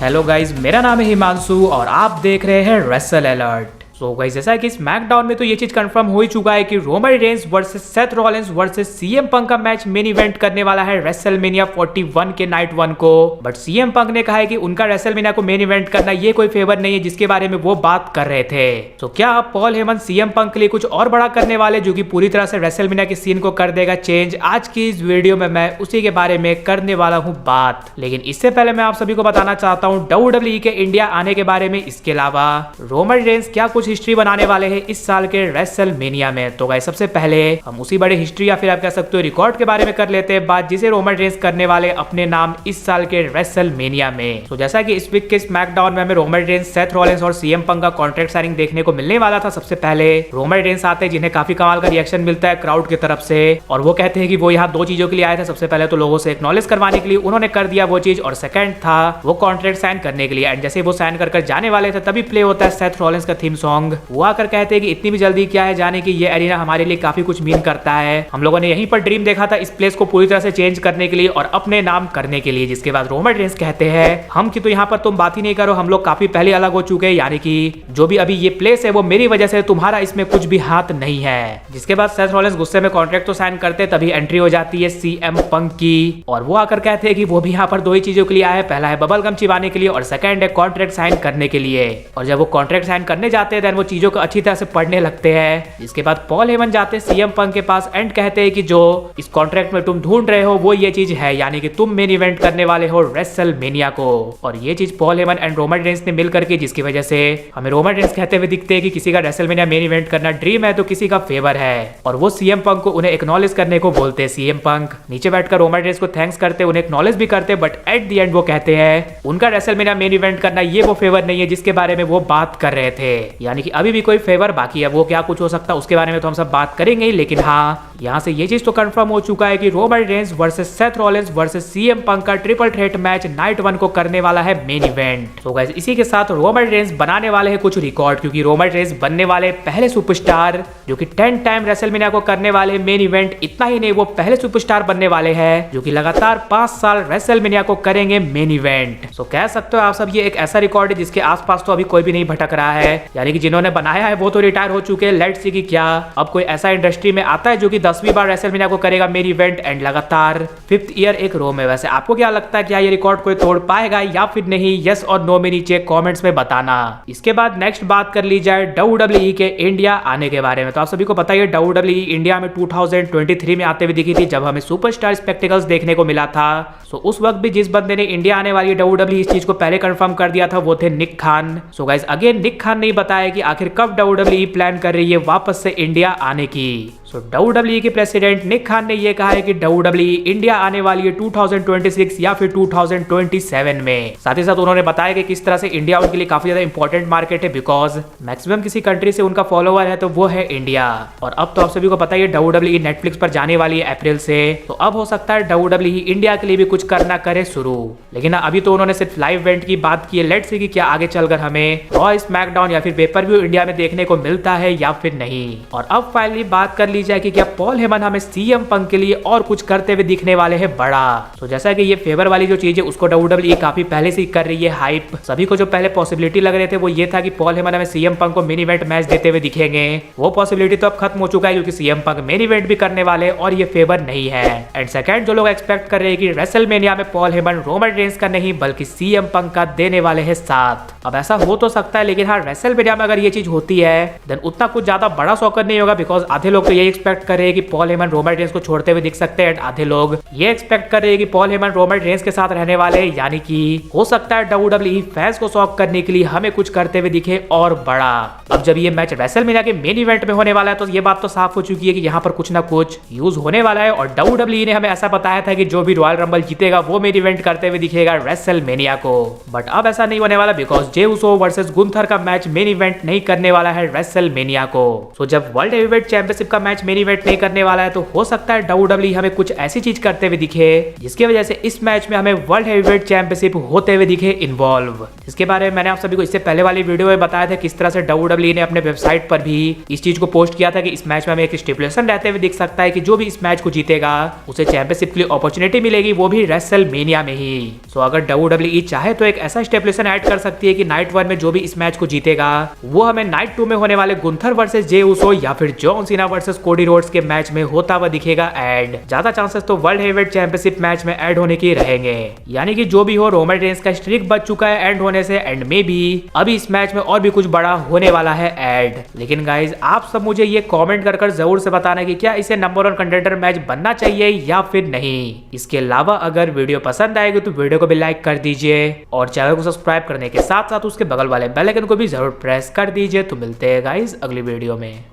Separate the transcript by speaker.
Speaker 1: Hello guys, मेरा नाम है हिमांशु और आप देख रहे हैं रेसल अलर्ट। सो गाइस, जैसा कि स्मैकडाउन में तो ये चीज कंफर्म हो ही चुका है कि Roman Reigns versus Seth Rollins versus CM Punk का मैच मेन इवेंट करने वाला है रेसलमेनिया 41 के नाइट 1 को। बट सीएम पंक ने कहा है कि उनका रेसलमेनिया को मेन इवेंट करना ये कोई फेवर नहीं है जिसके बारे में वो बात कर रहे थे। तो क्या अब पॉल हेमन सीएम पंक के लिए कुछ और बड़ा करने वाले जो कि पूरी तरह से रेसलमेनिया के सीन को कर देगा चेंज? आज की इस वीडियो में मैं उसी के बारे में करने वाला हूँ बात। लेकिन इससे पहले मैं आप सभी को बताना चाहता हूँ WWE के इंडिया आने के बारे में। इसके अलावा रोमन रेंस क्या कुछ हिस्ट्री बनाने वाले हैं इस साल के रेसलमेनिया में। तो गाइस, सबसे पहले हम उसी बड़े हिस्ट्री या फिर आप कह सकते हो रिकॉर्ड के बारे में कर लेते हैं बात, जिसे रोमन रेंस करने वाले अपने नाम इस साल के रेसलमेनिया में। तो जैसा कि इस वीक के स्मैकडाउन में हमें रोमन रेंस, सेथ रॉलिंस और सीएम पंक का कॉन्ट्रैक्ट साइनिंग देखने को मिलने वाला था। सबसे पहले रोमन रेंस आते हैं जिन्हें काफी कमाल का रिएक्शन मिलता है क्राउड की तरफ से, और वो कहते हैं कि वो यहाँ दो चीजों के लिए आए थे। सबसे पहले तो लोगों से एक्नॉलेज करवाने के लिए उन्होंने कर दिया वो चीज, और सेकंड था वो कॉन्ट्रैक्ट साइन करने के लिए। एंड जैसे वो साइन कर जाने वाले थे तभी प्ले होता है सेथ रॉलिंस का थीम सॉन्ग। वो आकर कहते हैं कि इतनी भी जल्दी क्या है जाने की, ये एरिना हमारे लिए काफी कुछ मीन करता है। हम लोगों ने यहीं पर ड्रीम देखा था इस प्लेस को पूरी तरह से चेंज करने के लिए और अपने नाम करने के लिए। जिसके बाद रोमन रेंस कहते हैं हम कि तो यहाँ पर तुम बात ही नहीं करो, हम लोग काफी पहले अलग हो चुके हैं, यानी कि जो भी अभी ये प्लेस है वो मेरी वजह से, तुम्हारा इसमें कुछ भी हाथ नहीं है। जिसके बाद सेथ रॉलिंस गुस्से में कॉन्ट्रैक्ट तो साइन करते, तभी एंट्री हो जाती है सीएम पंक की, और वो आकर कहते हैं कि वो भी यहाँ पर दो ही चीजों के लिए आया है। पहला है बबल गम चिबाने के लिए और सेकंड है कॉन्ट्रैक्ट साइन करने के लिए। और जब वो कॉन्ट्रैक्ट साइन करने जाते हैं देन वो चीजों को अच्छी तरह से पढ़ने लगते हैं। इसके बाद पॉल हेमन जाते हैं सीएम पंक के पास एंड कहते हैं कि जो इस कॉन्ट्रैक्ट में तुम ढूंढ रहे हो वो ये चीज है, यानी कि तुम मेन इवेंट करने वाले हो रेसलमेनिया को। और ये चीज Paul Heyman and Roman Reigns ने मिलकर के, जिसकी वजह से हमें रोमन रेंस कहते हुए दिखते हैं कि किसी का रेसलमेनिया मेन इवेंट करना ड्रीम है तो किसी का फेवर है, और वो सीएम पंक को उन्हें एक्नॉलेज करने को बोलते हैं। सीएम पंक नीचे बैठकर रोमन रेंस को थैंक्स करते, उन्हें एक्नॉलेज भी करते, बट एट द एंड वो कहते हैं उनका रेसलमेनिया मेन इवेंट करना ये वो फेवर नहीं है जिसके बारे में वो बात कर रहे थे, यानी कि अभी भी कोई फेवर बाकी है। वो क्या कुछ हो सकता है उसके बारे में तो हम सब बात करेंगे, लेकिन हाँ, यहाँ से ये चीज तो कंफर्म हो चुका है कि Roman Reigns versus Seth Rollins versus CM Punk का ट्रिपल थ्रेट मैच नाइट 1 को करने वाला है मेन इवेंट। तो गाइस, इसी के साथ रोमन रेंस बनाने वाले हैं कुछ रिकॉर्ड, क्योंकि रोमन रेंस बनने वाले पहले सुपरस्टार जो कि 10 टाइम रेसलमेनिया को करने वाले मेन इवेंट। इतना ही नहीं, वो पहले सुपरस्टार बनने वाले हैं जो कि लगातार 5 साल रेसलमेनिया को करेंगे मेन इवेंट। तो कह सकते हो आप सब ये एक ऐसा रिकॉर्ड है जिसके आसपास तो अभी कोई भी नहीं भटक रहा है, यानी कि जिन्होंने बनाया है वो तो रिटायर हो चुके हैं। लेट्स सी कि क्या अब कोई ऐसा इंडस्ट्री में आता है जो कि 10वीं बार रेसलमेनिया को करेगा मेन इवेंट एंड लगातार 5th ईयर एक रो में। वैसे आपको क्या लगता है, क्या ये रिकॉर्ड कोई तोड़ पाएगा या फिर नहीं? यस और नो में नीचे कमेंट्स में बताना। इसके बाद नेक्स्ट बात कर ली जाए WWE के इंडिया आने के बारे में। तो आप सभी को पता है WWE इंडिया में 2023 में आते हुए दिखी थी जब हमें सुपरस्टार स्पेक्टिकल्स देखने को मिला था। सो उस वक्त भी जिस बंदे ने इंडिया आने वाली WWE इस चीज को पहले कंफर्म कर दिया था वो थे निक खान। सो गाइस, अगेन निक खान ने बताया कि आखिर कब WWE प्लान कर रही है वापस से इंडिया आने की। सो WWE के प्रेसिडेंट निक खान ने यह कहा है कि WWE इंडिया आने वाली है 2026 या फिर 2027 में। साथ ही साथ उन्होंने बताया कि किस तरह से इंडिया उनके लिए काफी ज्यादा इंपॉर्टेंट मार्केट है, बिकॉज मैक्सिमम किसी कंट्री से उनका फॉलोअर है तो वो है इंडिया। और अब तो आप सभी को पता है WWE नेटफ्लिक्स पर जाने वाली है अप्रैल से, तो अब हो सकता है WWE इंडिया के लिए भी कुछ करना करे शुरू। लेकिन अभी तो उन्होंने सिर्फ लाइव इवेंट की बात की है। लेट्स सी कि क्या आगे चलकर हमें रॉ, स्मैकडाउन या फिर पेपर व्यू इंडिया में देखने को मिलता है या फिर नहीं। और अब फाइनली बात कर ली जाए कि क्या पॉल हेमन हमें सीएम पंक के लिए और कुछ करते हुए दिखने वाले हैं बड़ा। तो जैसा कि ये फेवर वाली जो चीज है उसको WWE काफी पहले से कर रही है हाइप। सभी को जो पहले पॉसिबिलिटी लग रहे थे वो ये था कि पॉल हेमन हमें सीएम पंक को मेन इवेंट मैच देते हुए दिखेंगे। वो पॉसिबिलिटी तो अब खत्म हो चुका है क्योंकि सीएम पंक मेन इवेंट भी करने वाले और ये फेवर नहीं है। एंड सेकंड, जो लोग एक्सपेक्ट कर रहे हैं कि रेसलमेनिया में पॉल हेमन रोमन रेंस का नहीं बल्कि सीएम पंक का देने वाले हैं साथ। अब ऐसा हो तो सकता है, लेकिन हाँ, रेसलमेनिया में अगर ये चीज होती है देन उतना कुछ ज्यादा बड़ा सॉकर नहीं होगा, बिकॉज आधे लोग तो ये एक्सपेक्ट कर रहे हैं कि पॉल हेमन रोमन रेंस को छोड़ते हुए दिख सकते हैं। आधे लोग ये एक्सपेक्ट कर रहे हैं कि पॉल हेमन रोमन रेंस के साथ रहने वाले, यानी कि हो सकता है WWE फैंस को शॉक करने के लिए हमें कुछ करते हुए दिखे और बड़ा। अब जब ये मैच रेसलमेनिया के मेन इवेंट में होने वाला है तो ये बात तो साफ हो चुकी है कि यहाँ पर कुछ ना कुछ यूज होने वाला है। और WWE ने हमें ऐसा बताया था कि जो भी रॉयल रंबल जीतेगा वो मेन इवेंट करते हुए दिखेगा रेसलमेनिया को। बट अब ऐसा नहीं होने वाला, because J Uso versus Gunther का मैच मेन इवेंट नहीं करने वाला है रेसलमेनिया को। सो जब वर्ल्ड हेवीवेट चैंपियनशिप का मैच मैच मेन इवेंट नहीं करने वाला है, तो हो सकता है WWE हमें कुछ ऐसी चीज करते हुए दिखे जिसकी वजह से इस मैच में हमें वर्ल्ड हेवीवेट चैंपियनशिप होते हुए दिखे इन्वॉल्व। जिसके बारे में मैंने आप सभी को इससे पहले वाली वीडियो में बताया था किस तरह से WWE ने अपने वेबसाइट पर भी इस चीज को पोस्ट किया था कि इस मैच में हमें एक स्टिपुलेशन रहते हुए दिख सकता है कि जो भी इस मैच को जीतेगा उसे चैंपियनशिप के लिए अपॉर्चुनिटी मिलेगी, वो भी रेसलमेनिया में ही। सो अगर WWE चाहे तो एक ऐसा स्टिपुलेशन ऐड कर सकती है कि नाइट 1 में जो भी इस मैच को जीतेगा वो हमें नाइट 2 में होने वाले गुंथर वर्सेस जे उसो या फिर John Cena versus Cody Rhodes के मैच में होता हुआ दिखेगा एड। ज्यादा चांसेस तो वर्ल्ड हेवीवेट चैंपियनशिप मैच में ऐड होने के रहेंगे। यानी कि जो भी हो, रोमन रेंस का स्ट्रीक बच चुका है एंड होने से, एंड में भी अभी इस मैच में और भी कुछ बड़ा होने वाला है एड। लेकिन गाइज आप सब मुझे ये कमेंट कर जरूर से बताना कि क्या इसे नंबर 1 कंटेंडर मैच बनना चाहिए या फिर नहीं। इसके अलावा अगर वीडियो पसंद आएगी तो वीडियो को भी लाइक कर दीजिए और चैनल को सब्सक्राइब करने के साथ साथ उसके बगल वाले बेल आइकन को भी जरूर प्रेस कर दीजिए। तो मिलते हैं गाइज अगली वीडियो में।